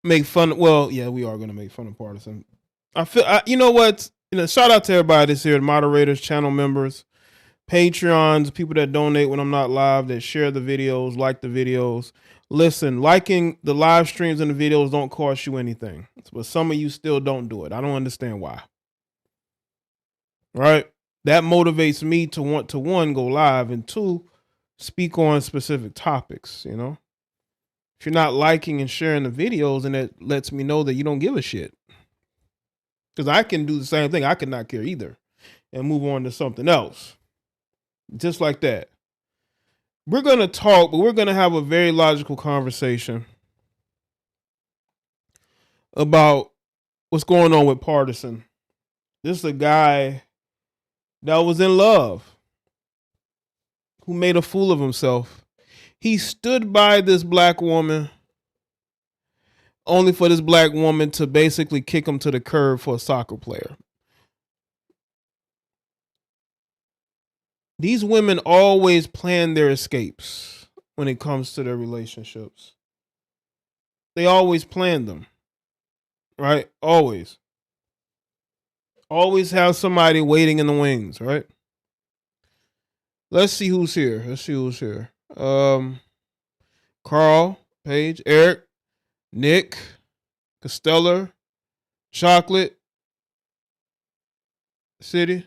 make fun. Well, yeah, we are gonna make fun of Pardison. You know what? Shout out to everybody that's here, moderators, channel members, Patreons, people that donate when I'm not live, that share the videos, like the videos. Listen, liking the live streams and the videos don't cost you anything, but some of you still don't do it. I don't understand why. Right? That motivates me to want to, one, go live, and two, speak on specific topics. If you're not liking and sharing the videos, and it lets me know that you don't give a shit. Because I can do the same thing. I could not care either and move on to something else. Just like that. We're going to talk, but we're going to have a very logical conversation about what's going on with Pardison. This is a guy that was in love, who made a fool of himself. He stood by this black woman only for this black woman to basically kick him to the curb for a soccer player. These women always plan their escapes when it comes to their relationships. They always plan them, right? Always. Always have somebody waiting in the wings, right? Let's see who's here. Carl, Paige, Eric, Nick, Costellar, Chocolate, City,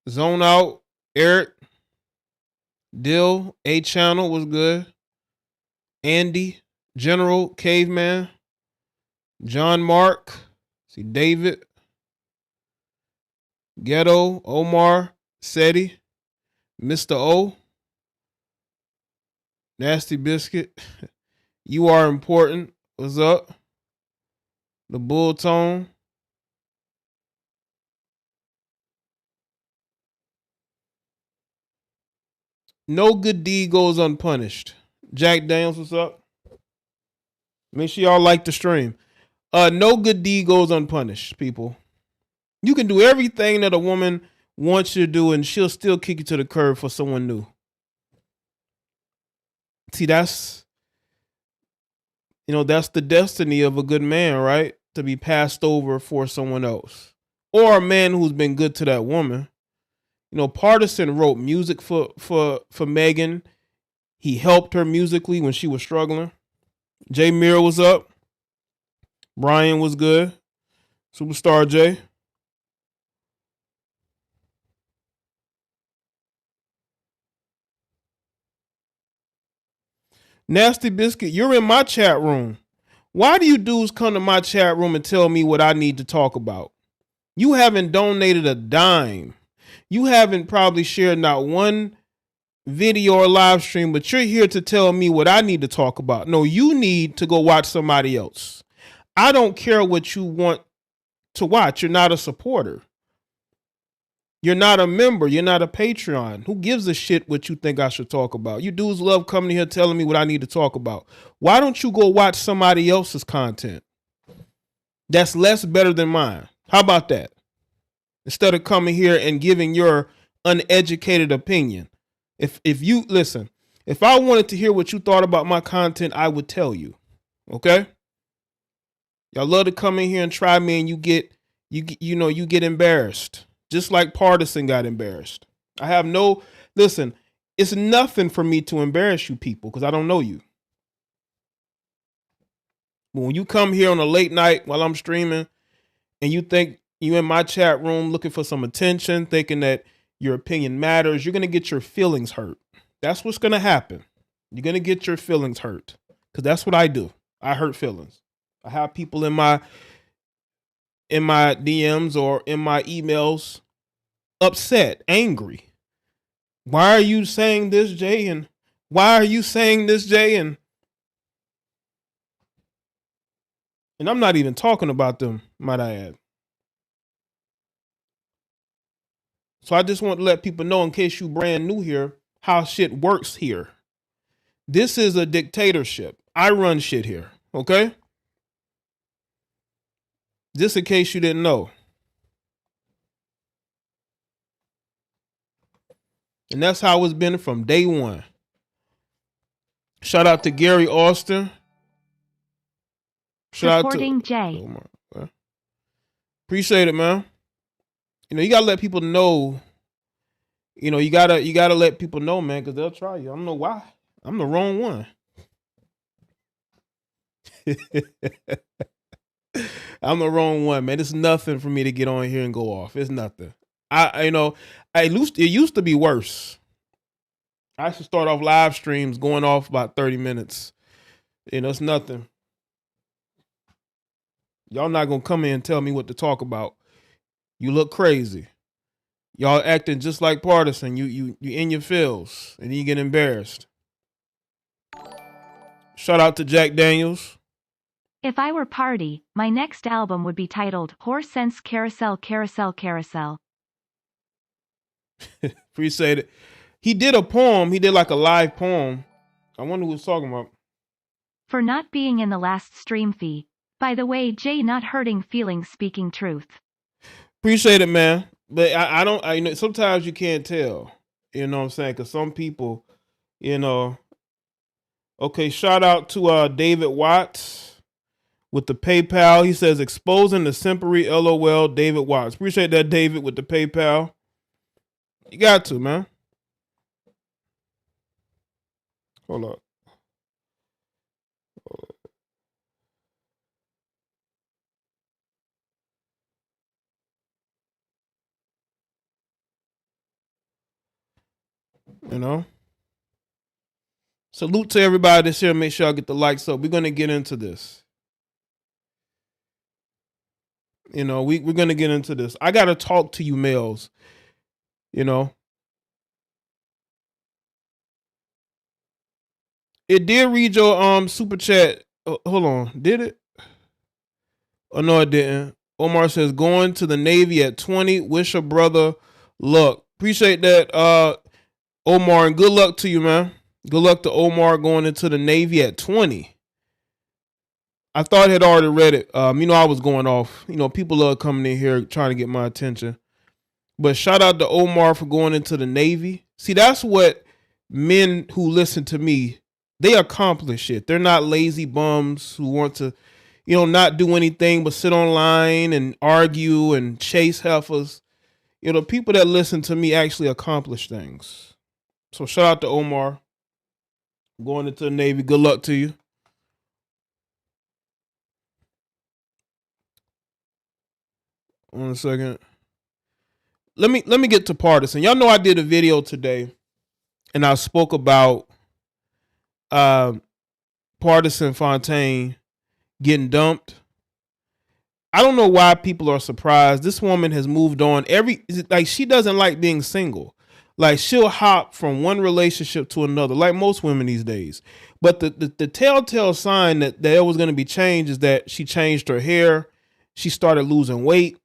Zone Out, Eric, Dill, A Channel was good, Andy, General, Caveman, John Mark, see David, Ghetto, Omar, Seti, Mr. O, Nasty Biscuit, You Are Important, what's up? The Bull Tone. No good deed goes unpunished. Jack Daniels, what's up? Make sure y'all like the stream. No good deed goes unpunished, people. You can do everything that a woman wants you to do, and she'll still kick you to the curb for someone new. See, that's the destiny of a good man, right? To be passed over for someone else. Or a man who's been good to that woman. Pardison wrote music for Megan. He helped her musically when she was struggling. Jay Mirror was up. Brian was good. Superstar Jay. Nasty Biscuit, you're in my chat room. Why do you dudes come to my chat room and tell me what I need to talk about? You haven't donated a dime. You haven't probably shared not one video or live stream, but you're here to tell me what I need to talk about. No, you need to go watch somebody else. I don't care what you want to watch. You're not a supporter. You're not a member. You're not a Patreon. Who gives a shit what you think I should talk about? You dudes love coming here telling me what I need to talk about. Why don't you go watch somebody else's content that's less better than mine? How about that? Instead of coming here and giving your uneducated opinion. If you listen, if I wanted to hear what you thought about my content, I would tell you. Okay? Y'all love to come in here and try me, and you get embarrassed. Just like Pardison got embarrassed. Listen, it's nothing for me to embarrass you people because I don't know you. But when you come here on a late night while I'm streaming and you think you in my chat room looking for some attention, thinking that your opinion matters, you're going to get your feelings hurt. That's what's going to happen. You're going to get your feelings hurt because that's what I do. I hurt feelings. I have people in my DMs or in my emails upset, angry. Why are you saying this, Jay? And why are you saying this, Jay? And I'm not even talking about them, might I add. So I just want to let people know, in case you brand new here, how shit works here. This is a dictatorship. I run shit here, okay? Just in case you didn't know. And that's how it's been from day one. Shout out to Gary Austin. Shout out to Jaye. Omar. Appreciate it, man. You know, you gotta let people know. You know, you gotta let people know, man, because they'll try you. I don't know why. I'm the wrong one. I'm the wrong one, man. It's nothing for me to get on here and go off. It's nothing. I you know, it used to be worse. I should start off live streams going off about 30 minutes. You know, it's nothing. Y'all not gonna come in and tell me what to talk about. You look crazy. Y'all acting just like Pardison. You in your feels and you get embarrassed. Shout out to Jack Daniels. If I were Party, my next album would be titled Horse Sense Carousel Carousel Carousel. Appreciate it. He did a poem. He did like a live poem. I wonder who was talking about. For not being in the last stream fee. By the way, Jaye not hurting feelings speaking truth. Appreciate it, man. But I don't, you know, sometimes you can't tell. You know what I'm saying? Because some people, you know. Okay, shout out to David Watts with the PayPal. He says, exposing the simpery LOL, David Watts. Appreciate that, David, with the PayPal. You got to, man. Hold up. You know? Salute to everybody that's here. Make sure I get the likes up. We're going to get into this. You know, we're going to get into this. I got to talk to you males. You know? It did read your super chat. Hold on. Did it? Oh, no, it didn't. Omar says, going to the Navy at 20. Wish a brother luck. Appreciate that, Omar, and good luck to you, man. Good luck to Omar going into the Navy at 20. I thought I had already read it. You know, I was going off. You know, people love coming in here trying to get my attention. But shout out to Omar for going into the Navy. See, that's what men who listen to me, they accomplish it. They're not lazy bums who want to, you know, not do anything but sit online and argue and chase heifers. You know, people that listen to me actually accomplish things. So shout out to Omar going into the Navy. Good luck to you. One second. Let me get to Pardison. Y'all know I did a video today and I spoke about Pardison Fontaine getting dumped. I don't know why people are surprised. This woman has moved on. She doesn't like being single. Like she'll hop from one relationship to another, like most women these days. But the telltale sign that there was going to be change is that she changed her hair. She started losing weight,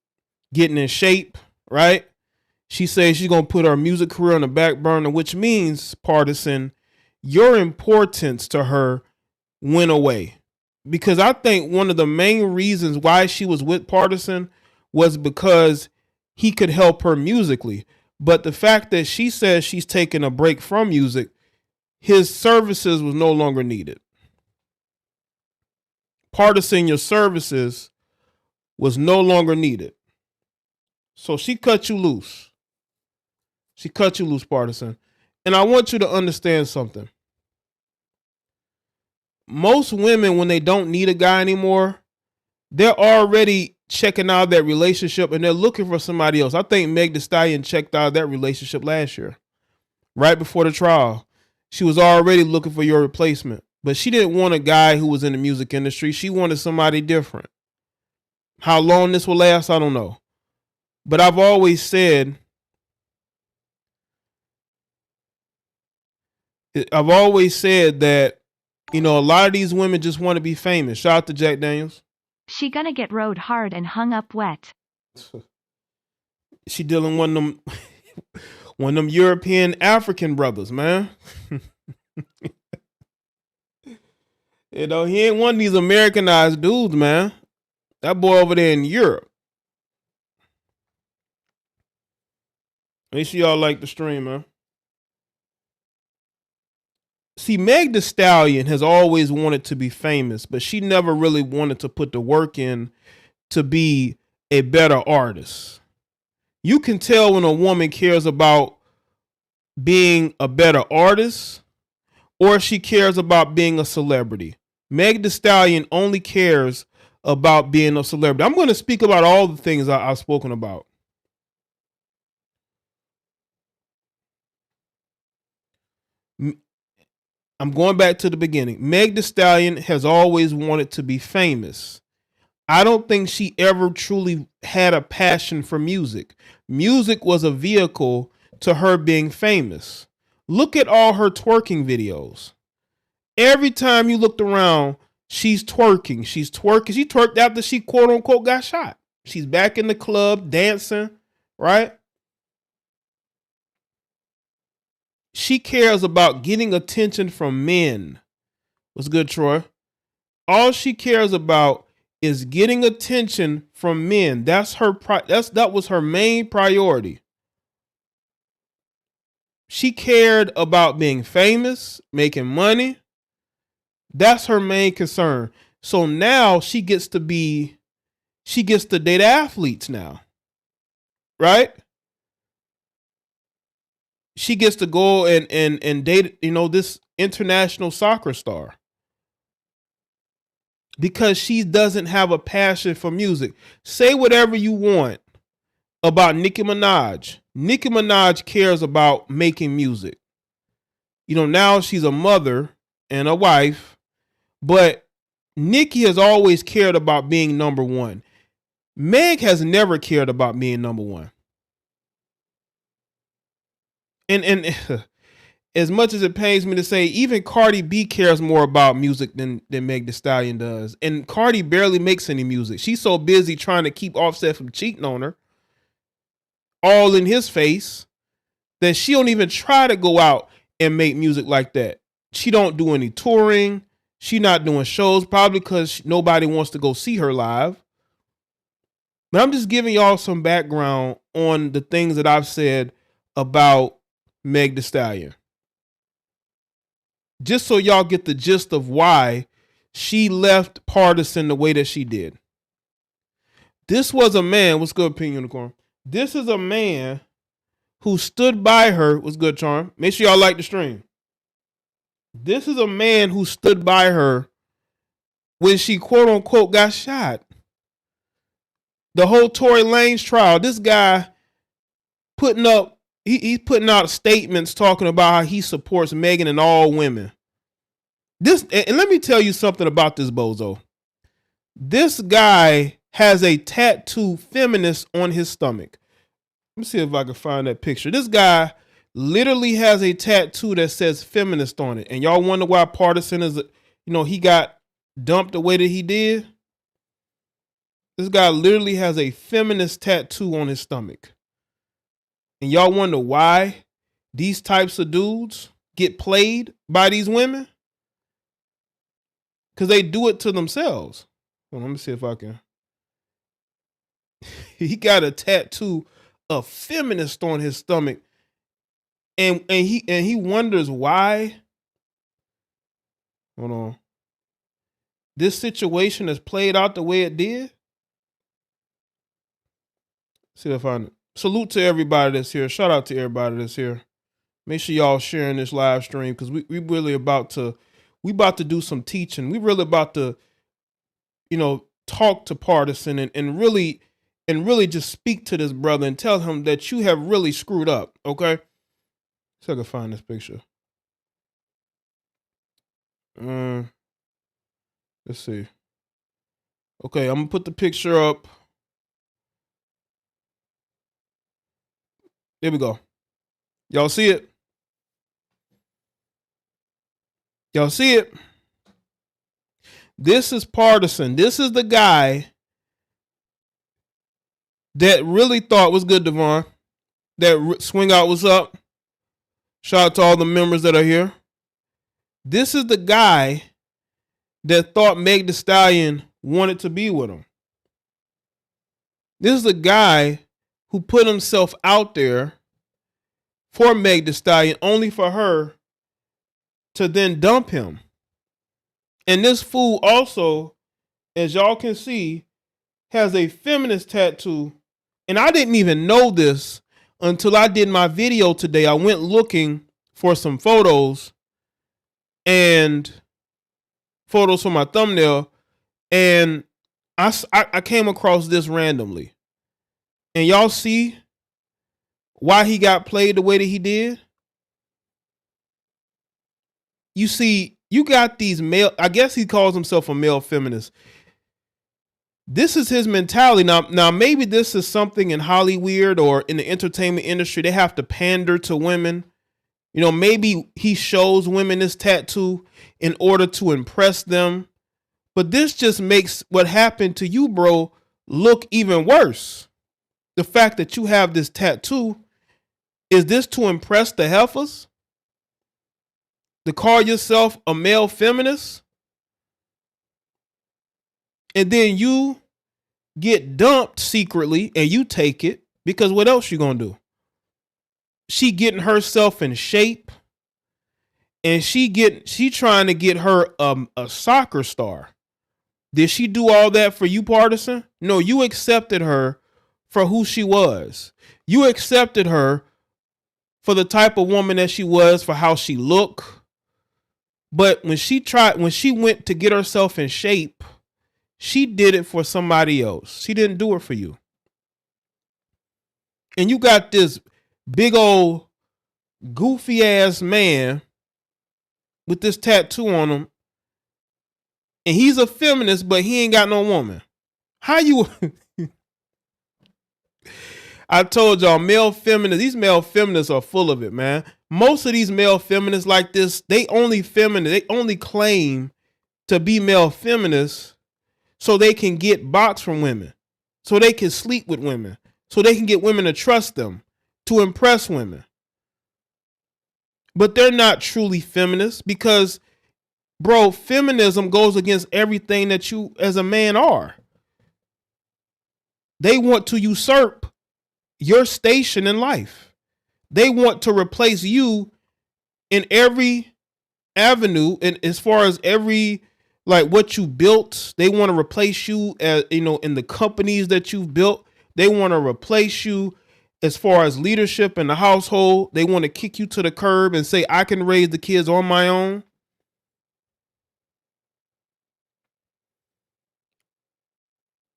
getting in shape, right? She says she's going to put her music career on the back burner, which means, Pardison, your importance to her went away. Because I think one of the main reasons why she was with Pardison was because he could help her musically. But the fact that she says she's taking a break from music, his services was no longer needed. Pardison, your services was no longer needed. So she cut you loose. She cut you loose, Pardison. And I want you to understand something. Most women, when they don't need a guy anymore, they're already checking out that relationship and they're looking for somebody else. I think Meg Thee Stallion checked out that relationship last year, right before the trial. She was already looking for your replacement, but she didn't want a guy who was in the music industry. She wanted somebody different. How long this will last, I don't know. But I've always said that, you know, a lot of these women just want to be famous. Shout out to Jack Daniels. She gonna get rode hard and hung up wet. She dealing one of them European African brothers, man. You know, he ain't one of these Americanized dudes, man. That boy over there in Europe. Make sure y'all like the stream, man. See, Meg Thee Stallion has always wanted to be famous, but she never really wanted to put the work in to be a better artist. You can tell when a woman cares about being a better artist or she cares about being a celebrity. Meg Thee Stallion only cares about being a celebrity. I'm going to speak about all the things I've spoken about. I'm going back to the beginning. Meg Thee Stallion has always wanted to be famous. I don't think she ever truly had a passion for music. Music was a vehicle to her being famous. Look at all her twerking videos. Every time you looked around, she's twerking. She's twerking. She twerked after she quote unquote got shot. She's back in the club dancing, right? She cares about getting attention from men. What's good, Troy? All she cares about is getting attention from men. That was her main priority. She cared about being famous, making money. That's her main concern. So now she gets to date athletes now. Right? She gets to go and date, this international soccer star. Because she doesn't have a passion for music. Say whatever you want about Nicki Minaj. Nicki Minaj cares about making music. Now she's a mother and a wife, but Nicki has always cared about being number one. Meg has never cared about being number one. And as much as it pains me to say, even Cardi B cares more about music than Meg Thee Stallion does. And Cardi barely makes any music. She's so busy trying to keep Offset from cheating on her, all in his face, that she don't even try to go out and make music like that. She don't do any touring. She not doing shows, probably because nobody wants to go see her live. But I'm just giving y'all some background on the things that I've said about Meg Thee Stallion. Just so y'all get the gist of why she left Pardison the way that she did. This was a man, what's good, Pink Unicorn? This is a man who stood by her, what's good, Charm? Make sure y'all like the stream. This is a man who stood by her when she quote unquote got shot. The whole Tory Lanez trial, this guy he's putting out statements talking about how he supports Megan and all women. And let me tell you something about this bozo. This guy has a tattoo Feminist on his stomach. Let me see if I can find that picture. This guy literally has a tattoo that says Feminist on it. And y'all wonder why Pardison is, he got dumped the way that he did? This guy literally has a Feminist tattoo on his stomach. And y'all wonder why these types of dudes get played by these women? Because they do it to themselves. Well, let me see if I can. He got a tattoo of Feminist on his stomach. And he wonders why. Hold on. This situation has played out the way it did. See if I find it. Salute to everybody that's here. Shout out to everybody that's here. Make sure y'all sharing this live stream because we really about to do some teaching. We really about to, talk to Pardison and really just speak to this brother and tell him that you have really screwed up. Okay. So I can find this picture. Let's see. Okay, I'm gonna put the picture up. There we go. Y'all see it? Y'all see it? This is Pardison. This is the guy that really thought was good, Devon. That swing out was up. Shout out to all the members that are here. This is the guy that thought Meg Thee Stallion wanted to be with him. This is the guy who put himself out there for Meg Thee Stallion only for her to then dump him. And this fool also, as y'all can see, has a feminist tattoo. And I didn't even know this until I did my video today. I went looking for some photos and photos for my thumbnail, and I came across this randomly. And y'all see why he got played the way that he did? You see, you got these male, I guess he calls himself a male feminist. This is his mentality. Now maybe this is something in Hollywood or in the entertainment industry. They have to pander to women. You know, maybe he shows women this tattoo in order to impress them. But this just makes what happened to you, bro, look even worse. The fact that you have this tattoo, is this to impress the heifers? To call yourself a male feminist? And then you get dumped secretly and you take it, because what else you gonna do? She getting herself in shape, and she trying to get her a soccer star. Did she do all that for you, Pardison? No, you accepted her for who she was. You accepted her for the type of woman that she was, for how she looked. But when she went to get herself in shape, she did it for somebody else. She didn't do it for you. And you got this big old goofy ass man with this tattoo on him, and he's a feminist, but he ain't got no woman. How you? I told y'all, these male feminists are full of it, man. Most of these male feminists like this, they only claim to be male feminists so they can get box from women, so they can sleep with women, so they can get women to trust them, to impress women. But they're not truly feminists, because, bro, feminism goes against everything that you as a man are. They want to usurp your station in life. They want to replace you in every avenue, and as far as every, like, what you built. They want to replace you as, you know, in the companies that you've built. They want to replace you as far as leadership in the household. They want to kick you to the curb and say, I can raise the kids on my own.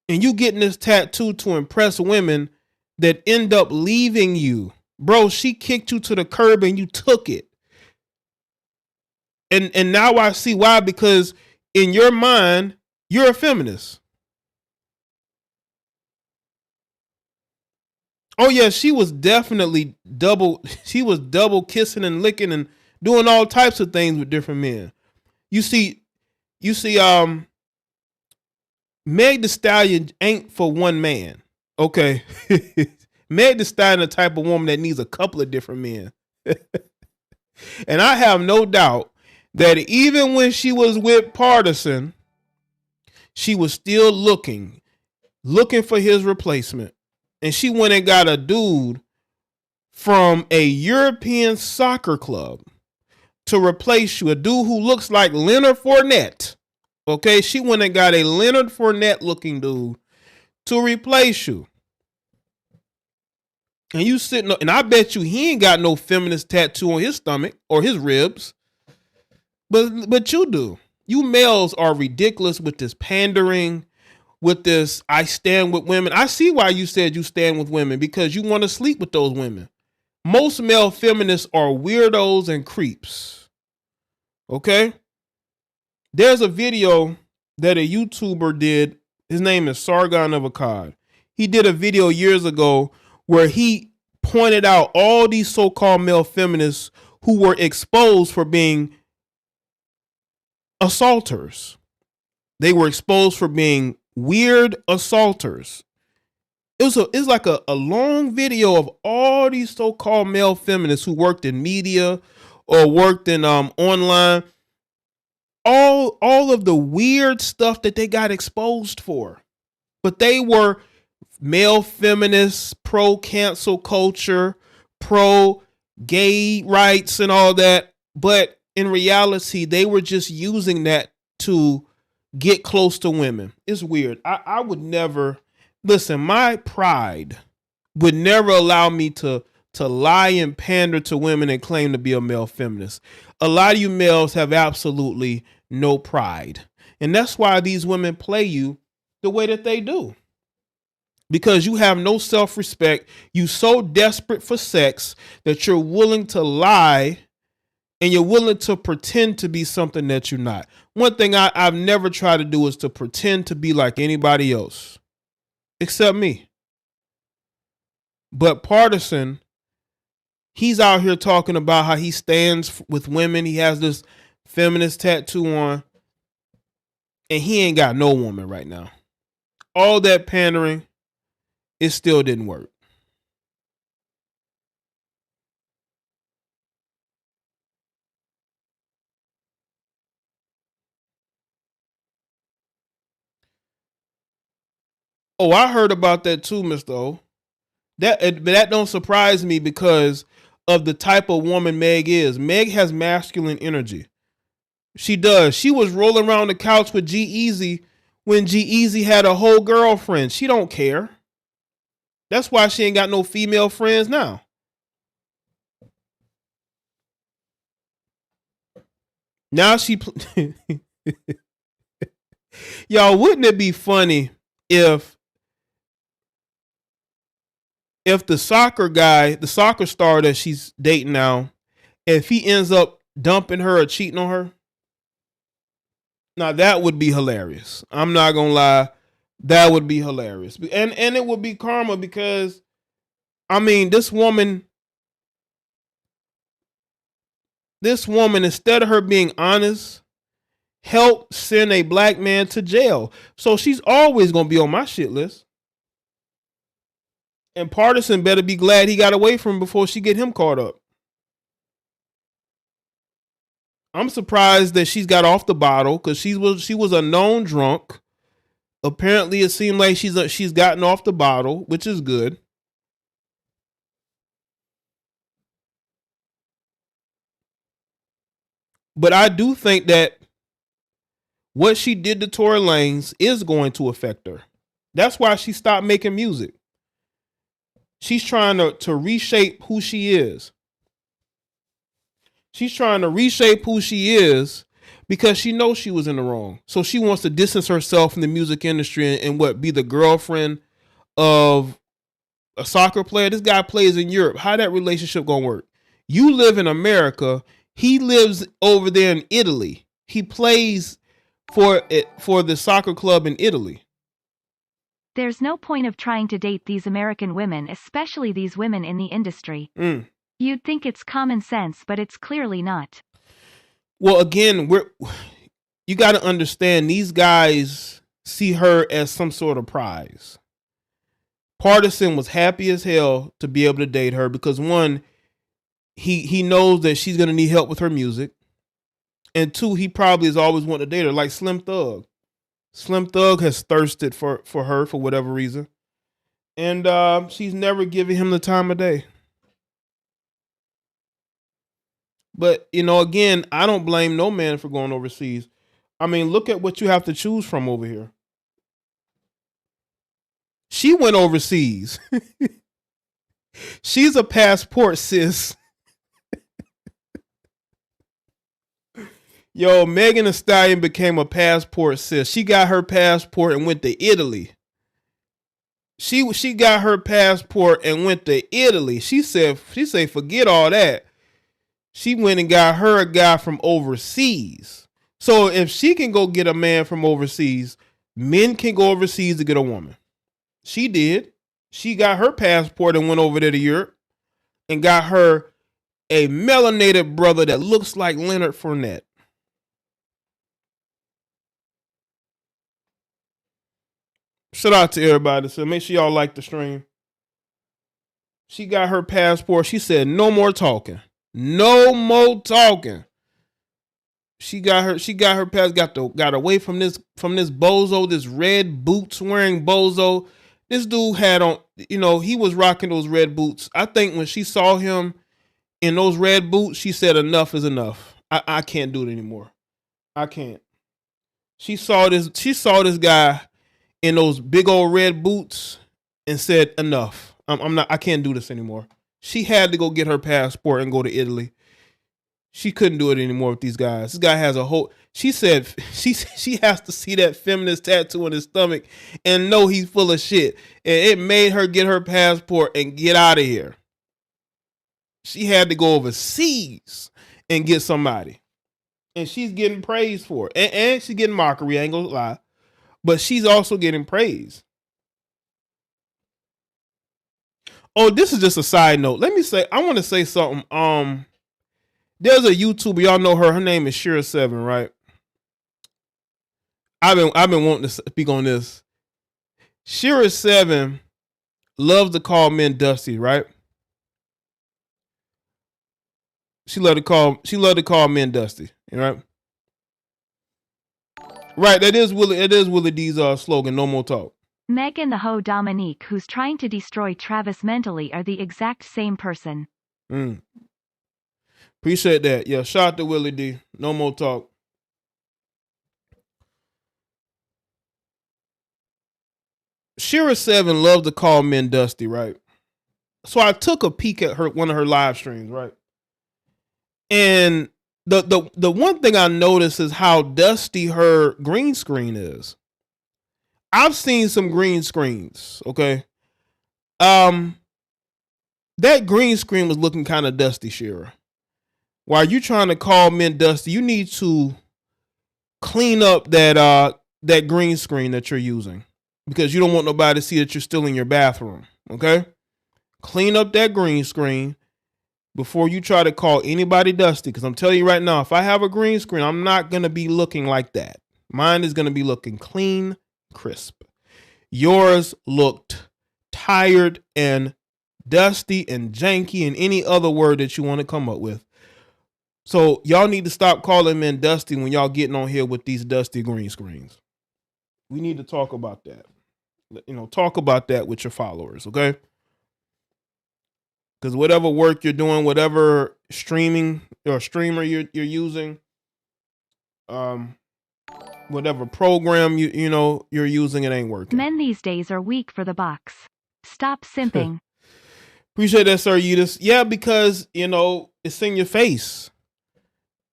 And you getting this tattoo to impress women that end up leaving you. Bro, she kicked you to the curb and you took it. And now I see why, because in your mind, you're a feminist. Oh yeah, she was definitely double kissing and licking and doing all types of things with different men. You see, Meg Thee Stallion ain't for one man. Okay. Meg Thee Stallion the type of woman that needs a couple of different men. And I have no doubt that even when she was with Pardison, she was still looking for his replacement. And she went and got a dude from a European soccer club to replace you. A dude who looks like Leonard Fournette. Okay, she went and got a Leonard Fournette looking dude to replace you. And you sitting up, and I bet you he ain't got no feminist tattoo on his stomach or his ribs. But you do. You males are ridiculous with this pandering, with this I stand with women. I see why you said you stand with women, because you want to sleep with those women. Most male feminists are weirdos and creeps. Okay? There's a video that a YouTuber did. His name is Sargon of Akkad. He did a video years ago where he pointed out all these so-called male feminists who were exposed for being assaulters. They were exposed for being weird assaulters. It's like a long video of all these so-called male feminists who worked in media or worked in online. All of the weird stuff that they got exposed for. But they were male feminists, pro cancel culture, pro gay rights and all that. But in reality, they were just using that to get close to women. It's weird. I would never listen. My pride would never allow me to lie and pander to women and claim to be a male feminist. A lot of you males have absolutely no pride. And that's why these women play you the way that they do. Because you have no self-respect. You so desperate for sex that you're willing to lie and you're willing to pretend to be something that you're not. One thing I've never tried to do is to pretend to be like anybody else, except me. But Pardison, he's out here talking about how he stands with women. He has this feminist tattoo on, and he ain't got no woman right now. All that pandering, it still didn't work. Oh, I heard about that too, Mr. O. That don't surprise me because of the type of woman Meg is. Meg has masculine energy. She does. She was rolling around the couch with G-Eazy when G-Eazy had a whole girlfriend. She don't care. That's why she ain't got no female friends now. Now she... Y'all, wouldn't it be funny if the soccer guy, the soccer star that she's dating now, if he ends up dumping her or cheating on her? Now that would be hilarious. I'm not gonna lie, that would be hilarious, and it would be karma because, I mean, this woman, instead of her being honest, helped send a black man to jail. So she's always gonna be on my shit list. And Pardison better be glad he got away from her before she get him caught up. I'm surprised that she's got off the bottle because she was a known drunk. Apparently, it seemed like she's gotten off the bottle, which is good. But I do think that what she did to Tory Lanez is going to affect her. That's why she stopped making music. She's trying to reshape who she is. She's trying to reshape who she is because she knows she was in the wrong. So she wants to distance herself from the music industry and be the girlfriend of a soccer player. This guy plays in Europe. How that relationship gonna work? You live in America. He lives over there in Italy. He plays for the soccer club in Italy. There's no point of trying to date these American women, especially these women in the industry. You'd think it's common sense, but it's clearly not. Well, again, you got to understand, these guys see her as some sort of prize. Pardison was happy as hell to be able to date her because, one, he knows that she's going to need help with her music. And two, he probably has always wanted to date her, like Slim Thug. Slim Thug has thirsted for her for whatever reason. And she's never given him the time of day. But, again, I don't blame no man for going overseas. I mean, look at what you have to choose from over here. She went overseas. She's a passport, sis. Yo, Megan Thee Stallion became a passport, sis. She got her passport and went to Italy. She got her passport and went to Italy. She said, forget all that. She went and got her a guy from overseas. So if she can go get a man from overseas, men can go overseas to get a woman. She did. She got her passport and went over there to Europe and got her a melanated brother that looks like Leonard Fournette. Shout out to everybody. So make sure y'all like the stream. She got her passport. She said, no more talking. No more talking. She got her pass, got away from this bozo, this red boots wearing bozo. This dude had on, he was rocking those red boots. I think when she saw him in those red boots, she said enough is enough. I can't do it anymore. I can't. She saw this guy in those big old red boots and said, enough. I'm not. I can't do this anymore. She had to go get her passport and go to Italy. She couldn't do it anymore with these guys. This guy has a whole. She said she has to see that feminist tattoo on his stomach and know he's full of shit. And it made her get her passport and get out of here. She had to go overseas and get somebody. And she's getting praised for it. And she's getting mockery, I ain't gonna lie. But she's also getting praise. Oh, this is just a side note. Let me say, I want to say something. There's a YouTuber, y'all know her. Her name is Shira7, right? I've been wanting to speak on this. Shira7 loves to call men dusty, right? She loved to call men dusty, right? Right, it is Willie D's slogan, no more talk. Meg and the hoe Dominique, who's trying to destroy Travis mentally, are the exact same person. Appreciate that. Yeah, shout out to Willie D. No more talk. Shira7 loves to call men dusty, right? So I took a peek at one of her live streams, right? And the one thing I noticed is how dusty her green screen is. I've seen some green screens, okay? That green screen was looking kind of dusty, Shira. While you trying to call men dusty, you need to clean up that green screen that you're using, because you don't want nobody to see that you're still in your bathroom, okay? Clean up that green screen before you try to call anybody dusty, because I'm telling you right now, if I have a green screen, I'm not going to be looking like that. Mine is going to be looking clean, crisp. Yours looked tired and dusty and janky and any other word that you want to come up with. So y'all need to stop calling men dusty when y'all getting on here with these dusty green screens. We need to talk about that. Talk about that with your followers, okay? Because whatever work you're doing, whatever streaming or streamer you're using, whatever program you're using, it ain't working. Men these days are weak for the box. Stop simping. Appreciate that, Sir Eudes. Yeah, because it's in your face.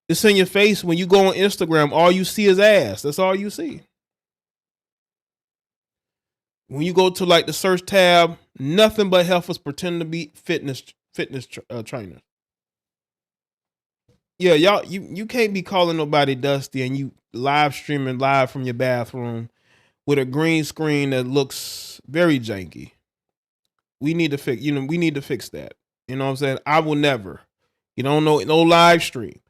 It's in your face. When you go on Instagram, all you see is ass. That's all you see. When you go to like the search tab, nothing but heifers pretend to be fitness trainers. Yeah, y'all, you can't be calling nobody dusty and you live streaming live from your bathroom with a green screen that looks very janky. We need to fix, we need to fix that. You know what I'm saying? I will never, no live stream.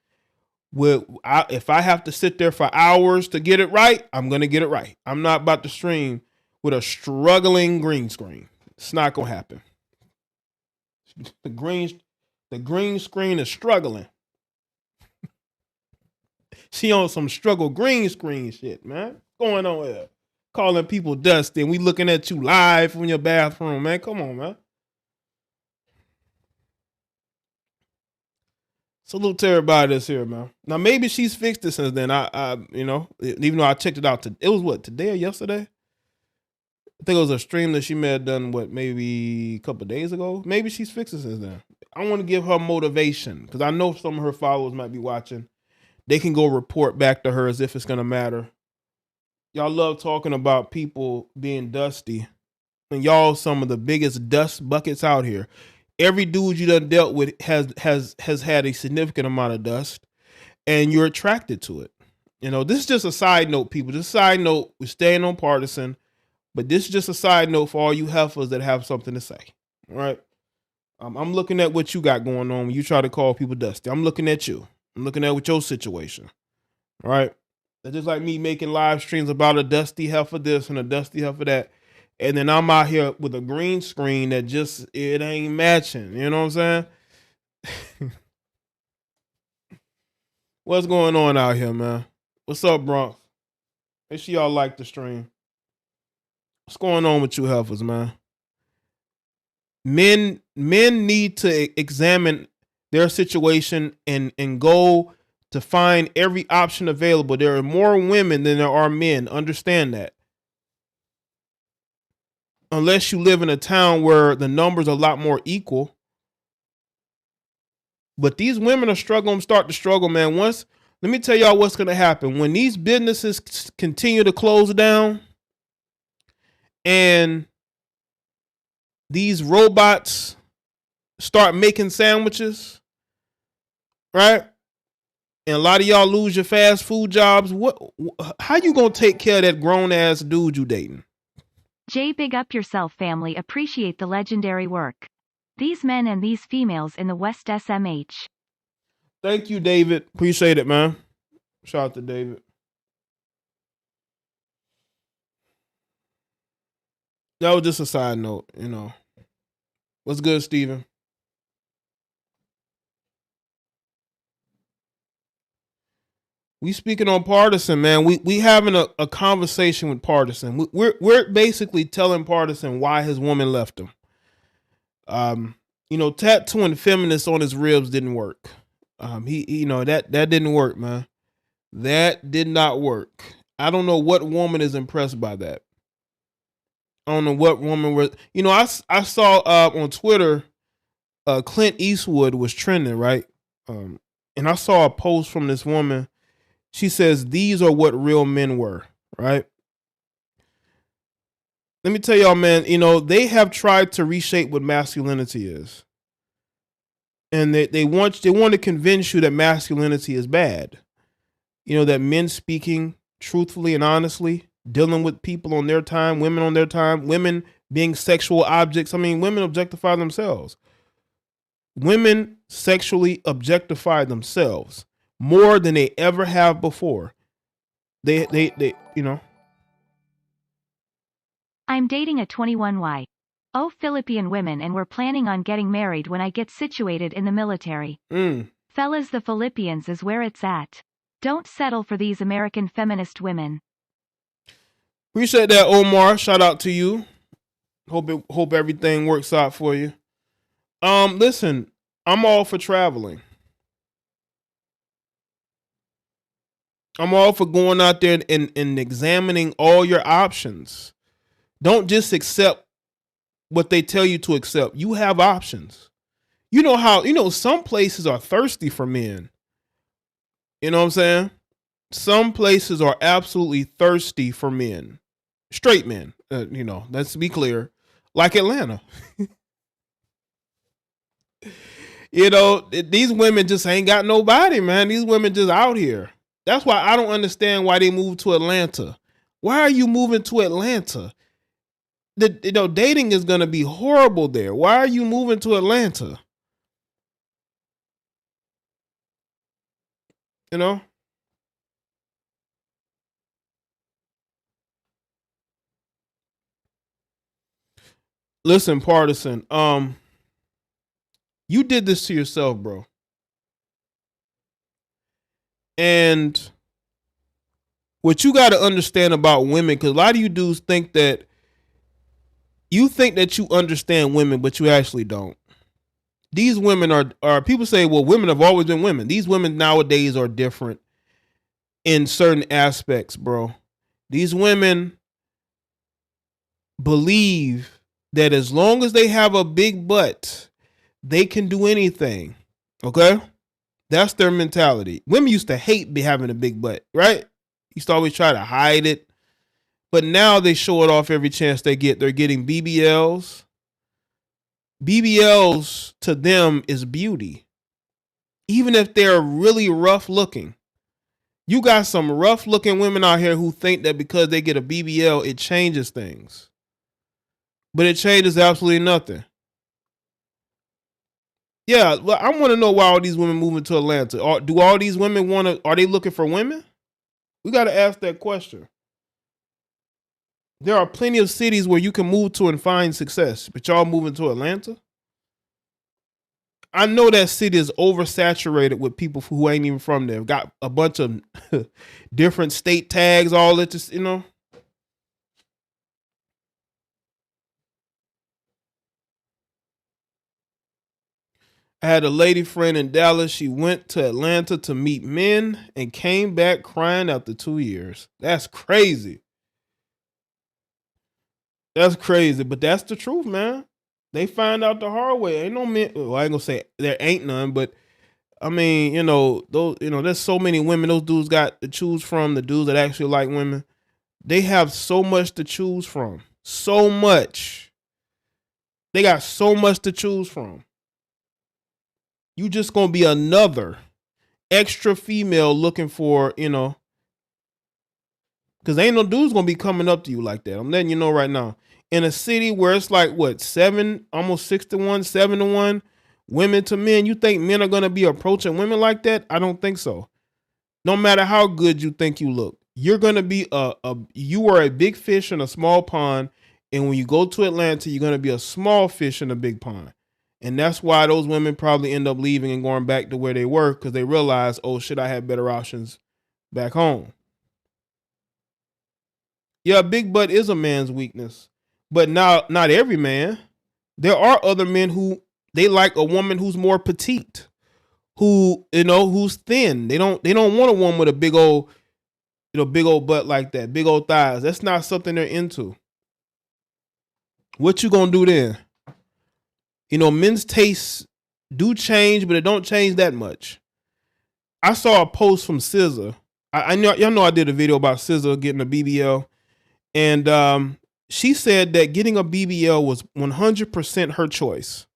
If I have to sit there for hours to get it right, I'm going to get it right. I'm not about to stream with a struggling green screen. It's not going to happen. The green screen is struggling. She on some struggle green screen shit, man. What's going on here? Calling people dusty and we looking at you live from your bathroom, man. Come on, man. Salute to everybody that's here, man. Now maybe she's fixed it since then. Even though I checked it out, it was today or yesterday? I think it was a stream that she may have done, maybe a couple of days ago. Maybe she's fixed it since then. I want to give her motivation because I know some of her followers might be watching. They can go report back to her as if it's going to matter. Y'all love talking about people being dusty. And y'all some of the biggest dust buckets out here. Every dude you done dealt with has had a significant amount of dust, and you're attracted to it. This is just a side note, people. Just a side note. We're staying on Pardison, but this is just a side note for all you heifers that have something to say. All right? I'm looking at what you got going on when you try to call people dusty. I'm looking at you. I'm looking at your situation. All right? That's just like me making live streams about a dusty heifer this and a dusty heifer that. And then I'm out here with a green screen that it ain't matching. You know what I'm saying? What's going on out here, man? What's up, Bronx? Make sure y'all like the stream. What's going on with you heifers, man? Men need to examine their situation and go to find every option available. There are more women than there are men. Understand that. Unless you live in a town where the numbers are a lot more equal. But these women are struggling, start to struggle, man. Let me tell y'all what's going to happen. When these businesses continue to close down and these robots start making sandwiches, right? And a lot of y'all lose your fast food jobs. How you going to take care of that grown ass dude you dating? Jaye, big up yourself, family. Appreciate the legendary work. These men and these females in the West SMH. Thank you, David. Appreciate it, man. Shout out to David. That was just a side note, you know. What's good, Steven? We speaking on Pardison, man. We having a conversation with Pardison. We're basically telling Pardison why his woman left him. Tattooing Feminist on his ribs didn't work. That didn't work, man. That did not work. I don't know what woman is impressed by that. I don't know what woman was. I saw on Twitter, Clint Eastwood was trending, right? And I saw a post from this woman. She says, these are what real men were, right? Let me tell y'all, man, they have tried to reshape what masculinity is. And they want to convince you that masculinity is bad. That men speaking truthfully and honestly, dealing with people on their time, women on their time, women being sexual objects. I mean, women objectify themselves. Women sexually objectify themselves more than they ever have before. They I'm dating a 21Y. Oh, Philippine women, and we're planning on getting married when I get situated in the military. Fellas, the Philippines is where it's at. Don't settle for these American feminist women. Appreciate that, Omar. Shout out to you. Hope everything works out for you. Listen, I'm all for traveling. I'm all for going out there and examining all your options. Don't just accept what they tell you to accept. You have options. Some places are thirsty for men. You know what I'm saying? Some places are absolutely thirsty for men. Straight men. Let's be clear. Like Atlanta. These women just ain't got nobody, man. These women just out here. That's why I don't understand why they moved to Atlanta. Why are you moving to Atlanta? Dating is going to be horrible there. Why are you moving to Atlanta? Listen, Pardison, you did this to yourself, bro. And what you got to understand about women, because a lot of you dudes think that you understand women, but you actually don't. These women are people say, well, women have always been women. These women nowadays are different in certain aspects, bro. These women believe that as long as they have a big butt, they can do anything. Okay? That's their mentality. Women used to hate having a big butt, right? Used to always try to hide it. But now they show it off every chance they get. They're getting BBLs. BBLs to them is beauty. Even if they're really rough looking. You got some rough looking women out here who think that because they get a BBL, it changes things. But it changes absolutely nothing. Yeah, well, I want to know why all these women moving to Atlanta. Do all these women are they looking for women? We got to ask that question. There are plenty of cities where you can move to and find success, but y'all moving to Atlanta? I know that city is oversaturated with people who ain't even from there. Got a bunch of different state tags, all that, just, I had a lady friend in Dallas. She went to Atlanta to meet men and came back crying after 2 years. That's crazy. That's crazy, but that's the truth, man. They find out the hard way. Ain't no men. Well, I ain't gonna say there ain't none, but I mean, there's so many women. Those dudes got to choose from. The dudes that actually like women, they have so much to choose from. So much. They got so much to choose from. You just gonna be another extra female looking for, because ain't no dudes gonna be coming up to you like that. I'm letting you know right now. In a city where it's like what, 7, almost 6-1, 7-1, women to men, you think men are gonna be approaching women like that? I don't think so. No matter how good you think you look, you're gonna be you are a big fish in a small pond, and when you go to Atlanta, you're gonna be a small fish in a big pond. And that's why those women probably end up leaving and going back to where they were, because they realize, oh shit, I had better options back home. Yeah, big butt is a man's weakness, but not every man. There are other men who they like a woman who's more petite, who's thin. They don't want a woman with a big old, big old butt like that, big old thighs. That's not something they're into. What you gonna do then? Men's tastes do change, but it don't change that much. I saw a post from SZA. I know y'all know I did a video about SZA getting a BBL. And she said that getting a BBL was 100% her choice,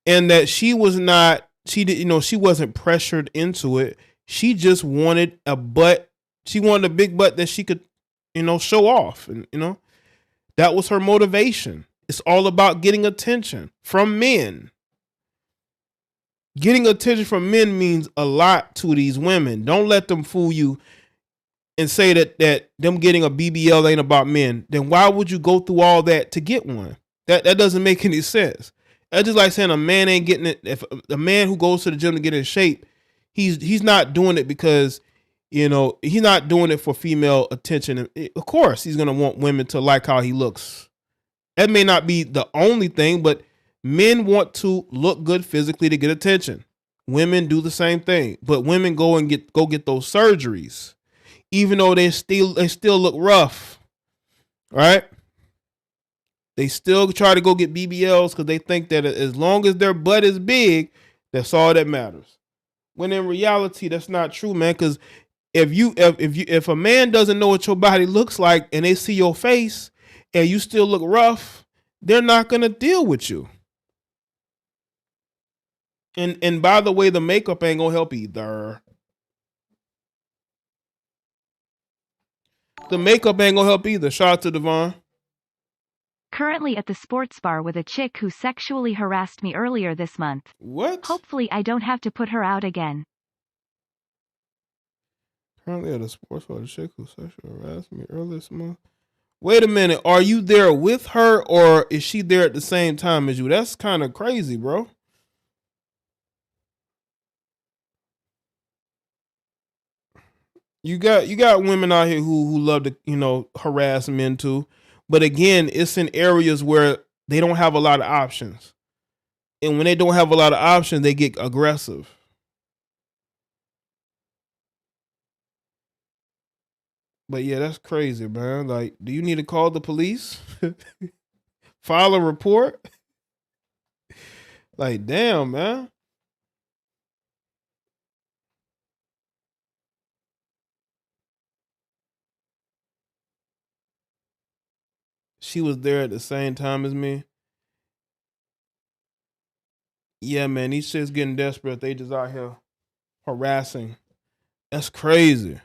and that she wasn't pressured into it. She just wanted a butt. She wanted a big butt that she could, show off, and that was her motivation. It's all about getting attention from men. Getting attention from men means a lot to these women. Don't let them fool you and say that them getting a BBL ain't about men. Then why would you go through all that to get one? That doesn't make any sense. That's just like saying a man ain't getting it. If a man who goes to the gym to get in shape, he's not doing it because, he's not doing it for female attention. Of course, he's gonna want women to like how he looks. That may not be the only thing, but men want to look good physically to get attention. Women do the same thing, but women go get those surgeries, even though they still look rough, right? They still try to go get BBLs because they think that as long as their butt is big, that's all that matters. When in reality, that's not true, man. Because if a man doesn't know what your body looks like and they see your face and you still look rough, they're not gonna deal with you. And by the way, the makeup ain't gonna help either. The makeup ain't gonna help either. Shout out to Devon. Currently at the sports bar with a chick who sexually harassed me earlier this month. What? Hopefully I don't have to put her out again. Currently at a sports bar with a chick who sexually harassed me earlier this month. Wait a minute. Are you there with her or is she there at the same time as you? That's kind of crazy, bro. You got women out here who love to, harass men too. But again, it's in areas where they don't have a lot of options. And when they don't have a lot of options, they get aggressive. But yeah, that's crazy, man. Like, do you need to call the police? File a report? Like, damn, man. She was there at the same time as me. Yeah, man, these shits getting desperate. They just out here harassing. That's crazy.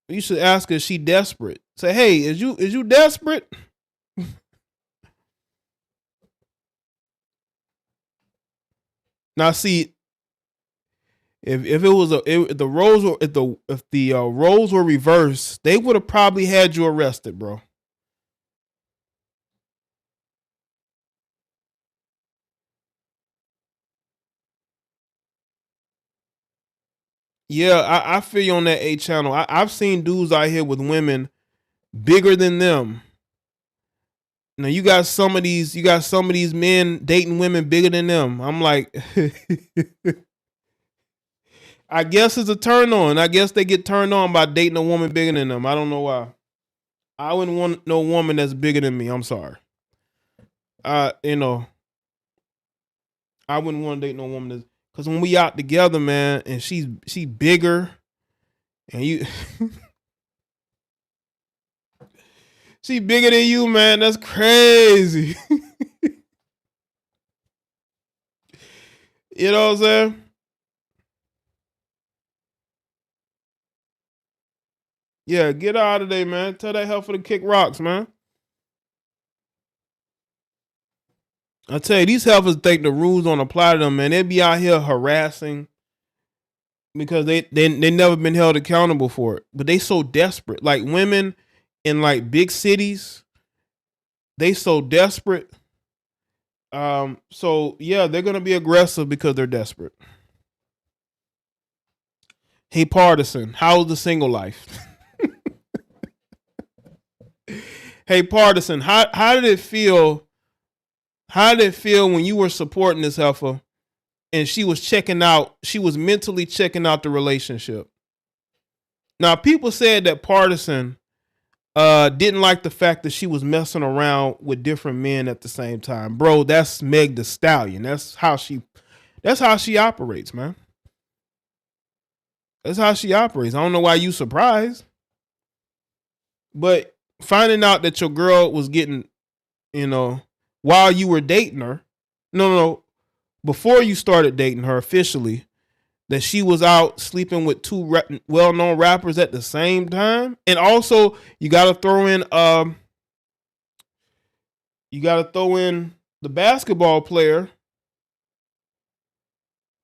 You should ask her, is she desperate? Say, hey, is you desperate? Now, see, if it was if the roles were if the roles were reversed, they would have probably had you arrested, bro. Yeah, I feel you on that A channel. I've seen dudes out here with women bigger than them, Now you got some of these men dating women bigger than them. I'm like, I guess it's a turn on. I guess they get turned on by dating a woman bigger than them. I don't know why. I wouldn't want no woman that's bigger than me. I'm sorry. I wouldn't want to date no woman that's, because when we out together, man, and she bigger, and you she bigger than you, man. That's crazy. You know what I'm saying? Yeah, get out of there, man. Tell that heifer to kick rocks, man. I tell you, these heifers think the rules don't apply to them, man. They be out here harassing because they never been held accountable for it. But they so desperate. Like women in like big cities, they so desperate. So yeah, they're gonna be aggressive because they're desperate. Hey, Pardison, how's the single life? Hey, Pardison, how did it feel? How did it feel when you were supporting this heifer and she was mentally checking out the relationship? Now, people said that Pardison didn't like the fact that she was messing around with different men at the same time. Bro, that's Meg the Stallion. That's how she operates, man. That's how she operates. I don't know why you surprised. But finding out that your girl was getting, while you were dating her, no, before you started dating her officially, that she was out sleeping with two well-known rappers at the same time. And also, you got to throw in the basketball player,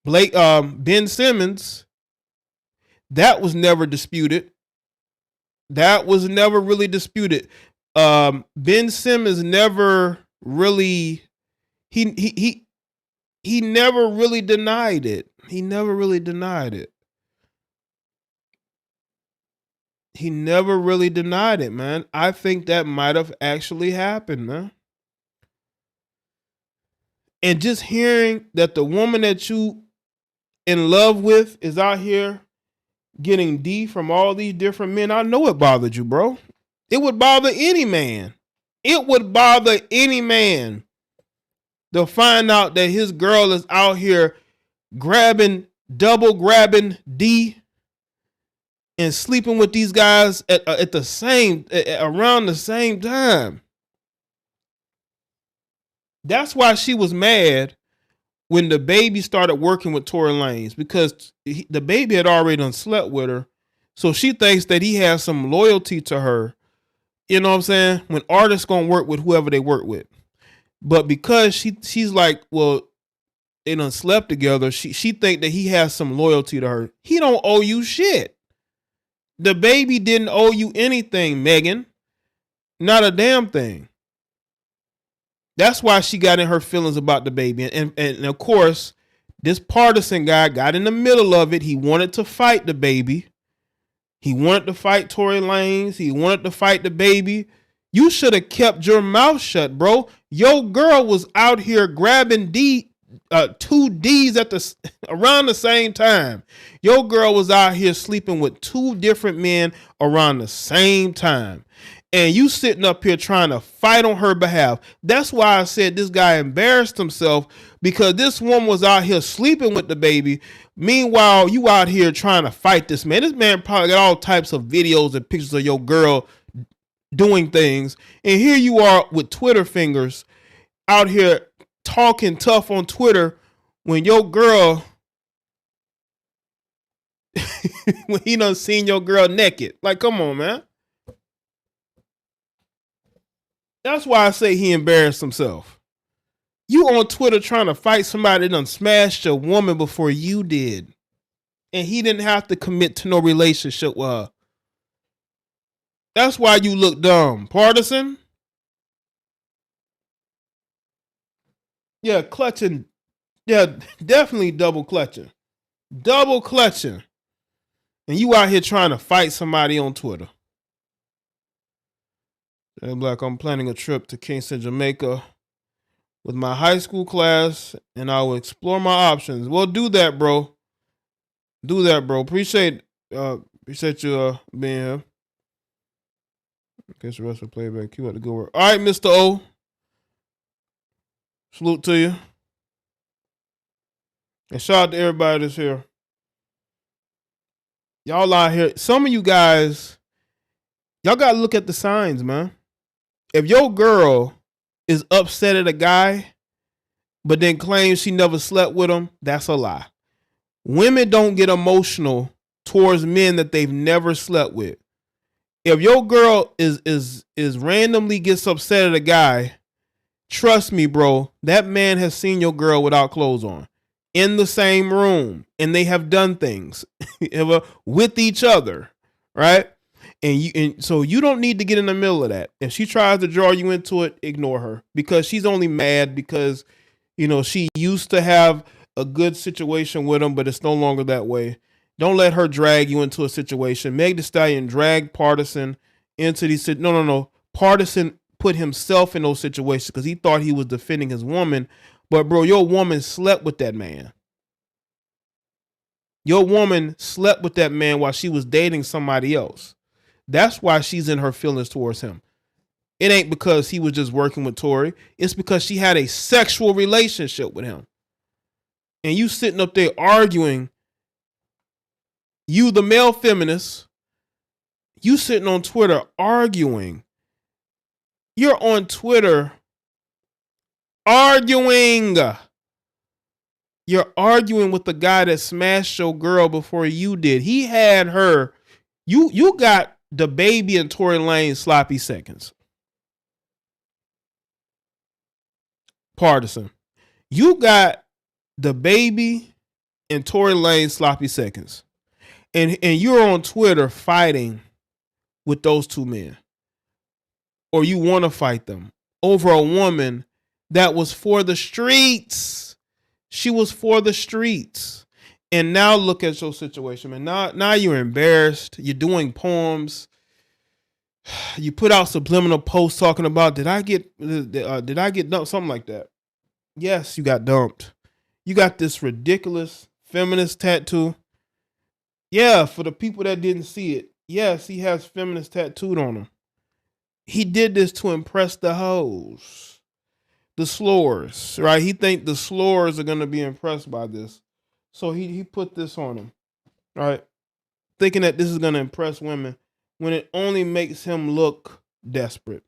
Ben Simmons. That was never disputed. That was never really disputed. Ben Simmons never really he never really denied it. He never really denied it. He never really denied it, man. I think that might have actually happened, man. And just hearing that the woman that you in love with is out here getting D from all these different men, I know it bothered you, bro. It would bother any man. It would bother any man to find out that his girl is out here double grabbing D and sleeping with these guys around the same time. That's why she was mad when the baby started working with Tory Lanez, because the baby had already done slept with her. So she thinks that he has some loyalty to her. You know what I'm saying? When artists gonna work with whoever they work with. But because she's like, well, they done slept together, she think that he has some loyalty to her. He don't owe you shit. The baby didn't owe you anything, Megan. Not a damn thing. That's why she got in her feelings about the baby. And of course, this Pardison guy got in the middle of it. He wanted to fight the baby. He wanted to fight Tory Lanez. He wanted to fight the baby. You should have kept your mouth shut, bro. Your girl was out here grabbing two D's around the same time. Your girl was out here sleeping with two different men around the same time. And you sitting up here trying to fight on her behalf. That's why I said this guy embarrassed himself, because this woman was out here sleeping with the baby. Meanwhile, you out here trying to fight this man. This man probably got all types of videos and pictures of your girl doing things. And here you are with Twitter fingers out here talking tough on Twitter when your girl, when he done seen your girl naked. Like, come on, man. That's why I say he embarrassed himself. You on Twitter trying to fight somebody that done smashed a woman before you did. And he didn't have to commit to no relationship with her. That's why you look dumb. Pardison? Yeah, clutching. Yeah, definitely double clutching. Double clutching. And you out here trying to fight somebody on Twitter. Hey, Black, I'm planning a trip to Kingston, Jamaica with my high school class, and I will explore my options. Well, do that, bro. Do that, bro. Appreciate you being here. In case the rest of the playback, keep up the good work. All right, Mr. O. Salute to you. And shout out to everybody that's here. Y'all out here. Some of you guys, y'all got to look at the signs, man. If your girl is upset at a guy, but then claims she never slept with him, that's a lie. Women don't get emotional towards men that they've never slept with. If your girl is randomly gets upset at a guy, trust me, bro, that man has seen your girl without clothes on in the same room, and they have done things with each other, right? And so you don't need to get in the middle of that. If she tries to draw you into it, ignore her, because she's only mad because, you know, she used to have a good situation with him, but it's no longer that way. Don't let her drag you into a situation. Meg Thee Stallion dragged Pardison into these. No. Pardison put himself in those situations because he thought he was defending his woman. But, bro, your woman slept with that man. Your woman slept with that man while she was dating somebody else. That's why she's in her feelings towards him. It ain't because he was just working with Tori. It's because she had a sexual relationship with him. And you sitting up there arguing, you the male feminist, you sitting on Twitter arguing. You're on Twitter arguing. You're arguing with the guy that smashed your girl before you did. He had her. You got the baby and Tory Lane sloppy seconds. Pardison. You got the baby and Tory Lane sloppy seconds. And you're on Twitter fighting with those two men. Or you want to fight them over a woman that was for the streets. She was for the streets. And now look at your situation, man. Now you're embarrassed. You're doing poems. You put out subliminal posts talking about, did I get dumped? Something like that. Yes, you got dumped. You got this ridiculous feminist tattoo. Yeah, for the people that didn't see it. Yes, he has feminist tattooed on him. He did this to impress the hoes. The slores, right? He think the slores are going to be impressed by this. So he put this on him, right? Thinking that this is going to impress women when it only makes him look desperate.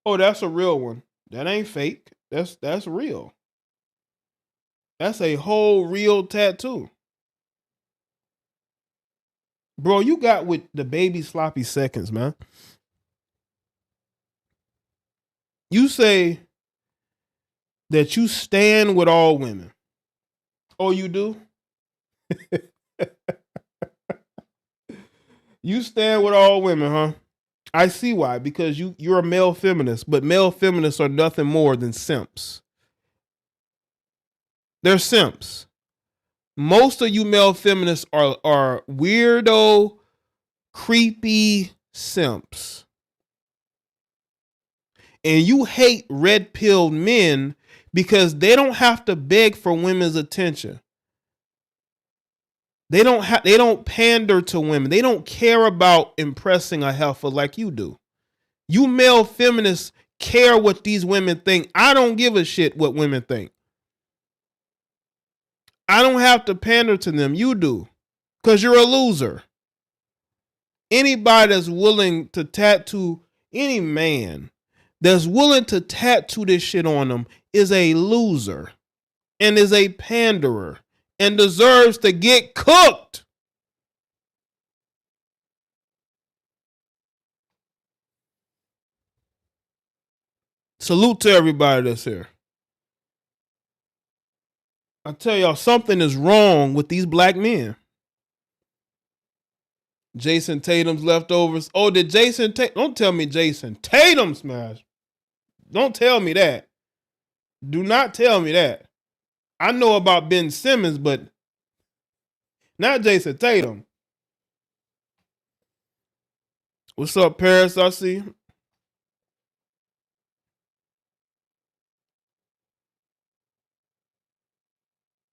Oh, that's a real one. That ain't fake. That's real. That's a whole real tattoo. Bro, you got with the baby sloppy seconds, man. You say that you stand with all women. Oh, you do? You stand with all women, huh? I see why. Because you're a male feminist, but male feminists are nothing more than simps. They're simps. Most of you male feminists are weirdo, creepy simps. And you hate red-pilled men because they don't have to beg for women's attention. They don't pander to women. They don't care about impressing a heifer like you do. You male feminists care what these women think. I don't give a shit what women think. I don't have to pander to them. You do. Because you're a loser. Anybody that's willing to tattoo, any man that's willing to tattoo this shit on them is a loser and is a panderer and deserves to get cooked. Salute to everybody that's here. I tell y'all, something is wrong with these black men. Jason Tatum's leftovers. Oh, did Jason Tatum? Don't tell me Jason Tatum smashed. Don't tell me that. Do not tell me that. I know about Ben Simmons, but not Jason Tatum. What's up, Paris? I see.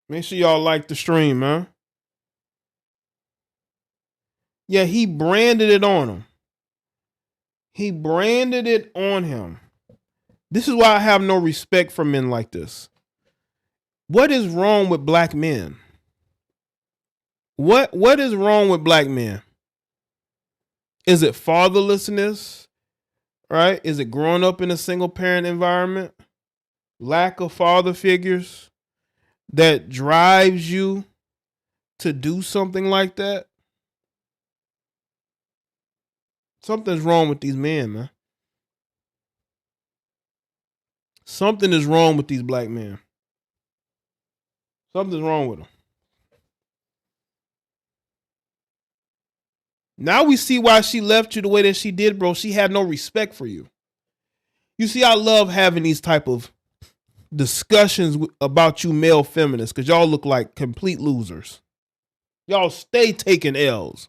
Make sure y'all like the stream, man. Yeah, he branded it on him. He branded it on him. This is why I have no respect for men like this. What is wrong with black men? What is wrong with black men? Is it fatherlessness? Right? Is it growing up in a single parent environment? Lack of father figures that drives you to do something like that? Something's wrong with these men, man. Something is wrong with these black men. Something's wrong with them. Now we see why she left you the way that she did, bro. She had no respect for you. You see, I love having these type of discussions about you male feminists because y'all look like complete losers. Y'all stay taking L's.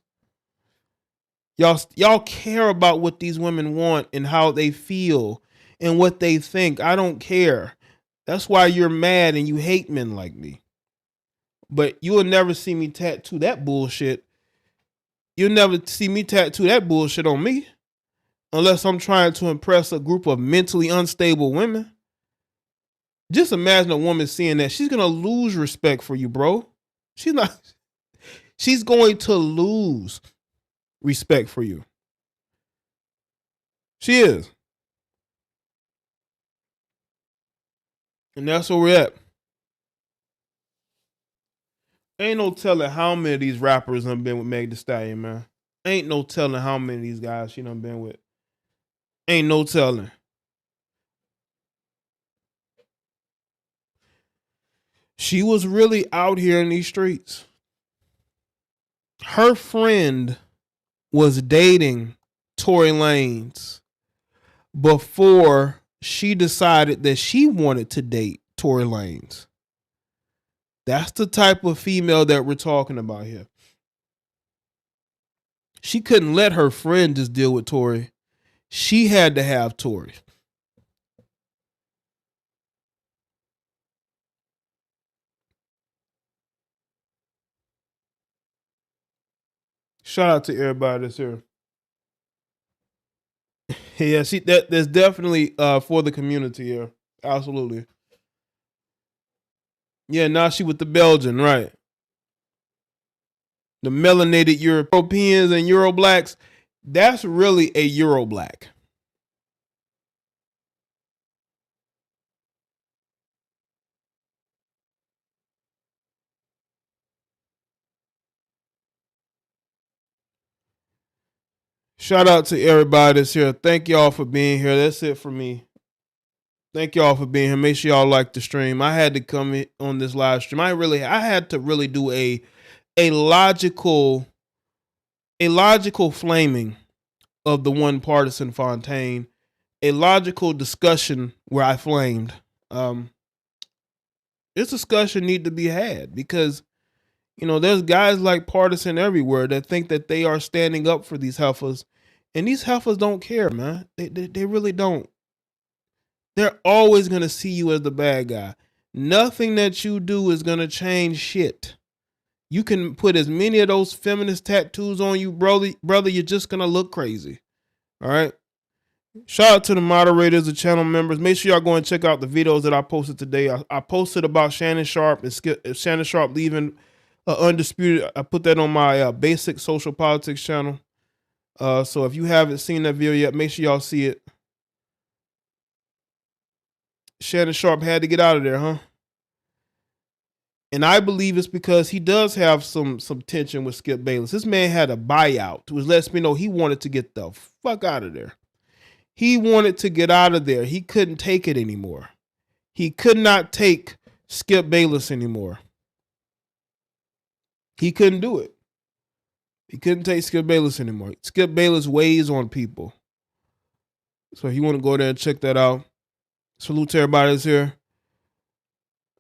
Y'all care about what these women want and how they feel and what they think. I don't care. That's why you're mad and you hate men like me. But you'll never see me tattoo that bullshit. You'll never see me tattoo that bullshit on me unless I'm trying to impress a group of mentally unstable women. Just imagine a woman seeing that. She's going to lose respect for you, bro. She's going to lose respect for you. She is. And that's where we're at. Ain't no telling how many of these rappers done been with Meg Thee Stallion, man. Ain't no telling how many of these guys she done been with. Ain't no telling. She was really out here in these streets. Her friend was dating Tory Lanez before she decided that she wanted to date Tory Lanez. That's the type of female that we're talking about here. She couldn't let her friend just deal with Tory. She had to have Tory. Shout out to everybody that's here. Yeah, that's definitely for the community here. Absolutely. Yeah, now she with the Belgian, right? The melanated Europeans and Euro blacks. That's really a Euro black. Shout out to everybody that's here. Thank y'all for being here. That's it for me. Thank y'all for being here. Make sure y'all like the stream. I had to come on this live stream. I had to really do a logical flaming of the one Pardison Fontaine, a logical discussion where I flamed. This discussion need to be had because, you know, there's guys like Pardison everywhere that think that they are standing up for these heifers, and these heifers don't care, man. They really don't. They're always going to see you as the bad guy. Nothing that you do is going to change shit. You can put as many of those feminist tattoos on you, brother, you're just going to look crazy. All right? Shout out to the moderators, the channel members. Make sure y'all go and check out the videos that I posted today. I posted about Shannon Sharpe and Shannon Sharpe leaving Undisputed. I put that on my basic social politics channel. So if you haven't seen that video yet, make sure y'all see it. Shannon Sharpe had to get out of there, huh? And I believe it's because he does have some tension with Skip Bayless. This man had a buyout, which lets me know he wanted to get the fuck out of there. He wanted to get out of there. He couldn't take it anymore. He could not take Skip Bayless anymore. He couldn't do it. He couldn't take Skip Bayless anymore. Skip Bayless weighs on people. So if you want to go there and check that out. Salute to everybody that's here.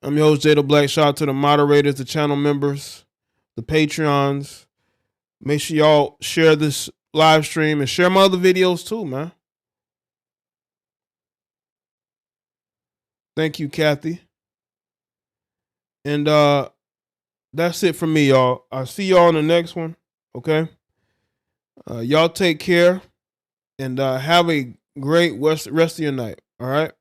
I'm your host, Jada Black. Shout out to the moderators, the channel members, the Patreons. Make sure y'all share this live stream and share my other videos too, man. Thank you, Kathy. And that's it for me, y'all. I'll see y'all on the next one. Okay. Y'all take care and have a great rest of your night. All right.